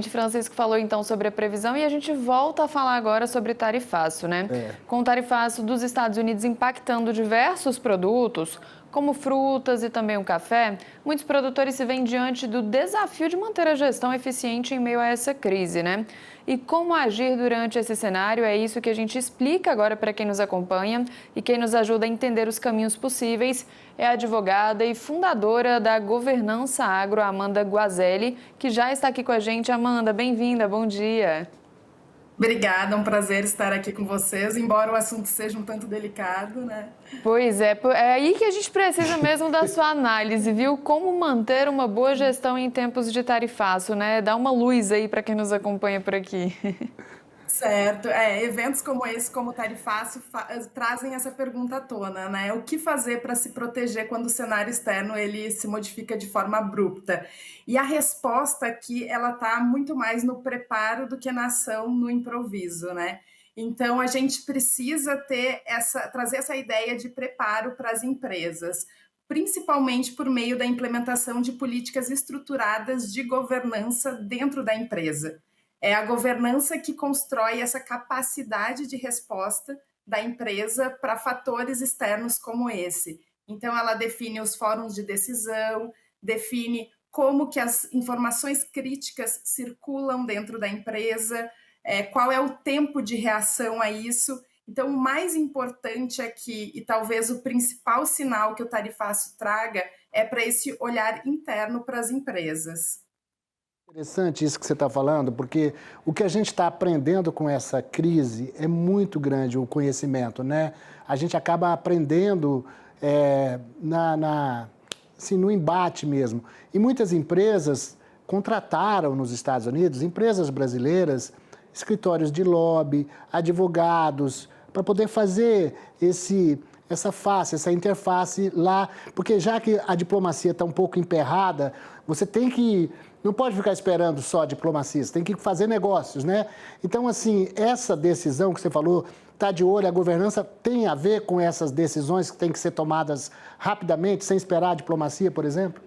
Francisco falou então sobre a previsão e a gente volta a falar agora sobre tarifaço, né? Com o tarifaço dos Estados Unidos impactando diversos produtos, como frutas e também o café, muitos produtores se veem diante do desafio de manter a gestão eficiente em meio a essa crise, né? E como agir durante esse cenário, é isso que a gente explica agora para quem nos acompanha e quem nos ajuda a entender os caminhos possíveis é a advogada e fundadora da Governança Agro, Amanda Guazelli, que já está aqui com a gente. Amanda, bem-vinda, bom dia. Obrigada, é um prazer estar aqui com vocês, embora o assunto seja um tanto delicado, né? Pois é aí que a gente precisa mesmo da sua análise, viu? Como manter uma boa gestão em tempos de tarifaço, né? Dá uma luz aí para quem nos acompanha por aqui. Certo, eventos como esse, como o Tarifaço, trazem essa pergunta à tona, né? O que fazer para se proteger quando o cenário externo ele se modifica de forma abrupta? E a resposta aqui, ela está muito mais no preparo do que na ação, no improviso, né? Então, a gente precisa trazer essa ideia de preparo para as empresas, principalmente por meio da implementação de políticas estruturadas de governança dentro da empresa. É a governança que constrói essa capacidade de resposta da empresa para fatores externos como esse. Então, ela define os fóruns de decisão, define como que as informações críticas circulam dentro da empresa, qual é o tempo de reação a isso. Então, o mais importante aqui, e talvez o principal sinal que o tarifaço traga, é para esse olhar interno para as empresas. Interessante isso que você está falando, porque o que a gente está aprendendo com essa crise é muito grande, o conhecimento, né? A gente acaba aprendendo assim, no embate mesmo. E muitas empresas contrataram nos Estados Unidos, empresas brasileiras, escritórios de lobby, advogados, para poder fazer essa interface lá, porque já que a diplomacia está um pouco emperrada, você não pode ficar esperando só a diplomacia, você tem que fazer negócios, né? Então, assim, essa decisão que você falou, tá de olho, a governança tem a ver com essas decisões que têm que ser tomadas rapidamente, sem esperar a diplomacia, por exemplo?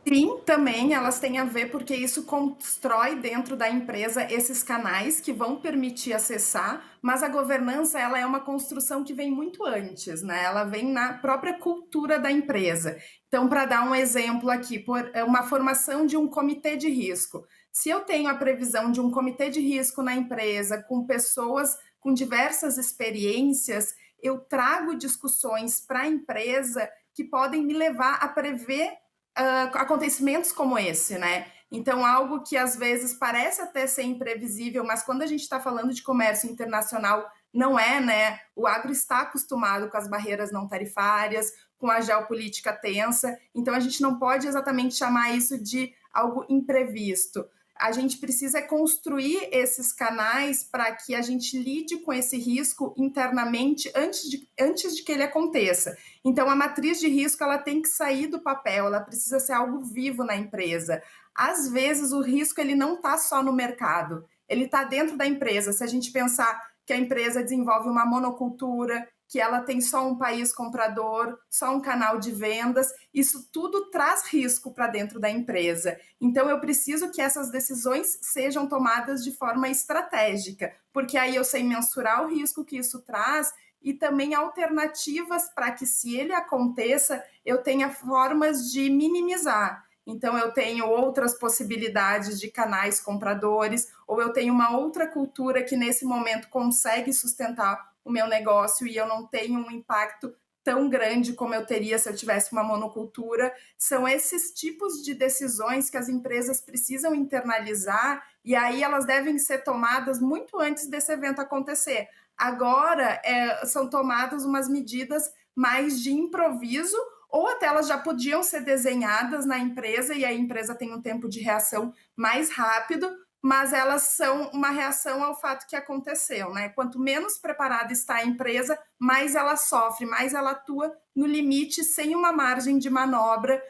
Sim, também elas têm a ver porque isso constrói dentro da empresa esses canais que vão permitir acessar, mas a governança ela é uma construção que vem muito antes, né? Ela vem na própria cultura da empresa. Então, para dar um exemplo aqui, uma formação de um comitê de risco. Se eu tenho a previsão de um comitê de risco na empresa com pessoas com diversas experiências, eu trago discussões para a empresa que podem me levar a prever acontecimentos como esse, né? Então, algo que às vezes parece até ser imprevisível, mas quando a gente está falando de comércio internacional, não é, né? O agro está acostumado com as barreiras não tarifárias, com a geopolítica tensa, então a gente não pode exatamente chamar isso de algo imprevisto. A gente precisa construir esses canais para que a gente lide com esse risco internamente antes de que ele aconteça. Então, a matriz de risco ela tem que sair do papel, ela precisa ser algo vivo na empresa. Às vezes, o risco ele não está só no mercado, ele está dentro da empresa. Se a gente pensar que a empresa desenvolve uma monocultura, que ela tem só um país comprador, só um canal de vendas, isso tudo traz risco para dentro da empresa. Então, eu preciso que essas decisões sejam tomadas de forma estratégica, porque aí eu sei mensurar o risco que isso traz e também alternativas para que, se ele aconteça, eu tenha formas de minimizar. Então, eu tenho outras possibilidades de canais compradores, ou eu tenho uma outra cultura que, nesse momento, consegue sustentar o meu negócio e eu não tenho um impacto tão grande como eu teria se eu tivesse uma monocultura. São esses tipos de decisões que as empresas precisam internalizar e aí elas devem ser tomadas muito antes desse evento acontecer. Agora, são tomadas umas medidas mais de improviso ou até elas já podiam ser desenhadas na empresa e a empresa tem um tempo de reação mais rápido, mas elas são uma reação ao fato que aconteceu, né? Quanto menos preparada está a empresa, mais ela sofre, mais ela atua no limite, sem uma margem de manobra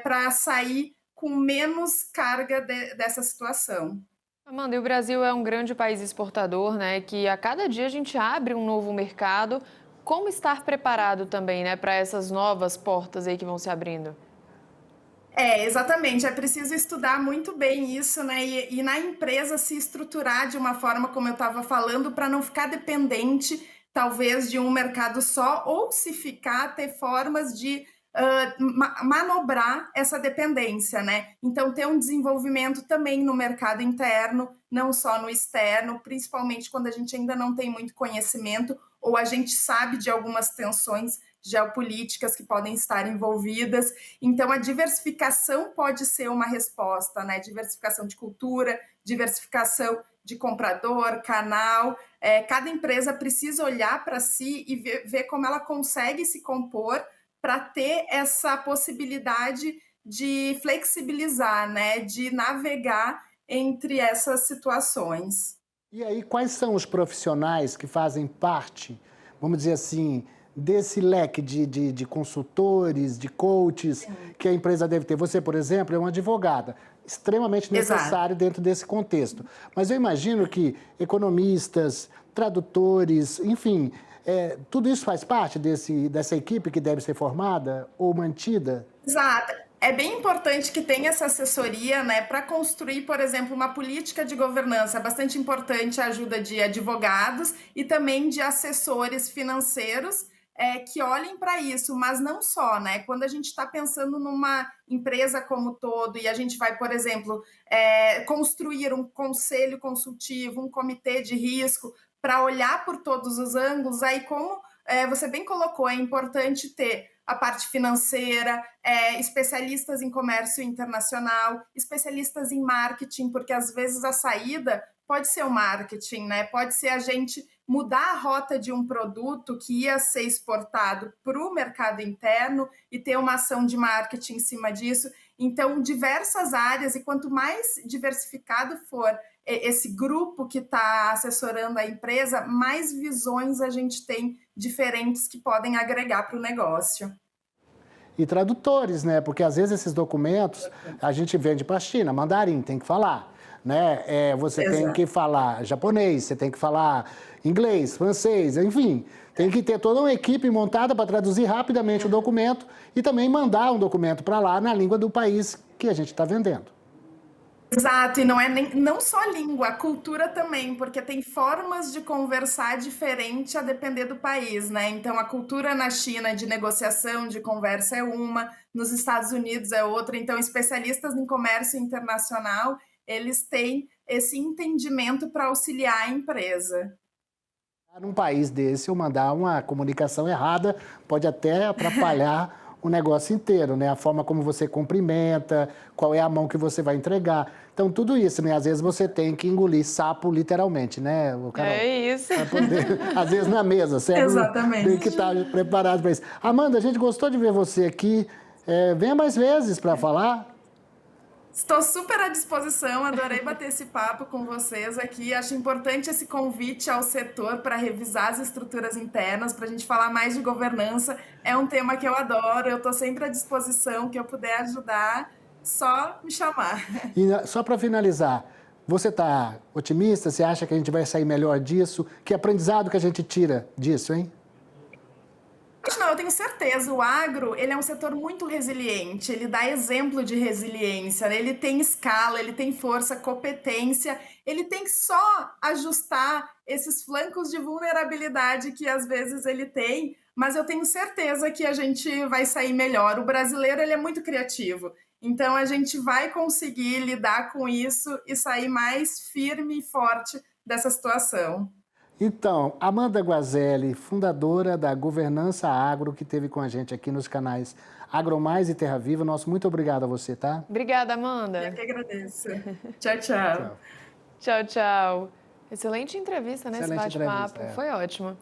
para sair com menos carga dessa situação. Amanda, e o Brasil é um grande país exportador, né? Que a cada dia a gente abre um novo mercado. Como estar preparado também, né, para essas novas portas aí que vão se abrindo? Exatamente. É preciso estudar muito bem isso, né? E na empresa se estruturar de uma forma, como eu estava falando, para não ficar dependente, talvez, de um mercado só, ou se ficar, ter formas de manobrar essa dependência, né? Então, ter um desenvolvimento também no mercado interno, não só no externo, principalmente quando a gente ainda não tem muito conhecimento ou a gente sabe de algumas tensões geopolíticas que podem estar envolvidas. Então, a diversificação pode ser uma resposta, né? Diversificação de cultura, diversificação de comprador, canal. Cada empresa precisa olhar para si e ver como ela consegue se compor para ter essa possibilidade de flexibilizar, né? De navegar entre essas situações. E aí, quais são os profissionais que fazem parte, vamos dizer assim, desse leque de consultores, de coaches que a empresa deve ter? Você, por exemplo, é uma advogada, extremamente necessário dentro desse contexto. Mas eu imagino que economistas, tradutores, enfim, tudo isso faz parte dessa equipe que deve ser formada ou mantida? Exato. É bem importante que tenha essa assessoria, né, para construir, por exemplo, uma política de governança. É bastante importante a ajuda de advogados e também de assessores financeiros que olhem para isso, mas não só, né? Quando a gente está pensando numa empresa como todo e a gente vai, por exemplo, construir um conselho consultivo, um comitê de risco para olhar por todos os ângulos, aí como você bem colocou, é importante ter a parte financeira, especialistas em comércio internacional, especialistas em marketing, porque às vezes a saída pode ser o marketing, né? Pode ser a gente mudar a rota de um produto que ia ser exportado para o mercado interno e ter uma ação de marketing em cima disso. Então, diversas áreas, e quanto mais diversificado for esse grupo que está assessorando a empresa, mais visões a gente tem diferentes que podem agregar para o negócio. E tradutores, né? Porque às vezes esses documentos a gente vende para a China, mandarim, tem que falar, né? Você tem que falar japonês, você tem que falar inglês, francês, enfim. Tem que ter toda uma equipe montada para traduzir rapidamente o documento e também mandar um documento para lá na língua do país que a gente está vendendo. Exato, e não só língua, a cultura também, porque tem formas de conversar diferente a depender do país, né? Então, a cultura na China de negociação, de conversa é uma, nos Estados Unidos é outra. Então, especialistas em comércio internacional, eles têm esse entendimento para auxiliar a empresa. Num país desse, eu mandar uma comunicação errada pode até atrapalhar o negócio inteiro, né? A forma como você cumprimenta, qual é a mão que você vai entregar. Então, tudo isso, né? Às vezes você tem que engolir sapo literalmente, né, Carol? É isso. Às vezes na mesa, certo? Exatamente. Tem que estar preparado para isso. Amanda, a gente gostou de ver você aqui. Venha mais vezes para falar. Estou super à disposição, adorei bater esse papo com vocês aqui. Acho importante esse convite ao setor para revisar as estruturas internas, para a gente falar mais de governança. É um tema que eu adoro, eu estou sempre à disposição, que eu puder ajudar, só me chamar. E só para finalizar, você está otimista? Você acha que a gente vai sair melhor disso? Que aprendizado que a gente tira disso, hein? Não, eu tenho certeza. O agro, ele é um setor muito resiliente, ele dá exemplo de resiliência, né? Ele tem escala, ele tem força, competência, ele tem que só ajustar esses flancos de vulnerabilidade que às vezes ele tem, mas eu tenho certeza que a gente vai sair melhor. O brasileiro, ele é muito criativo, então a gente vai conseguir lidar com isso e sair mais firme e forte dessa situação. Então, Amanda Guazelli, fundadora da Governança Agro, que esteve com a gente aqui nos canais AgroMais e Terra Viva. Nosso muito obrigado a você, tá? Obrigada, Amanda. Eu que agradeço. Tchau, tchau. Tchau, tchau. Excelente entrevista, né? Excelente Esse bate-papo. entrevista, Foi ótimo.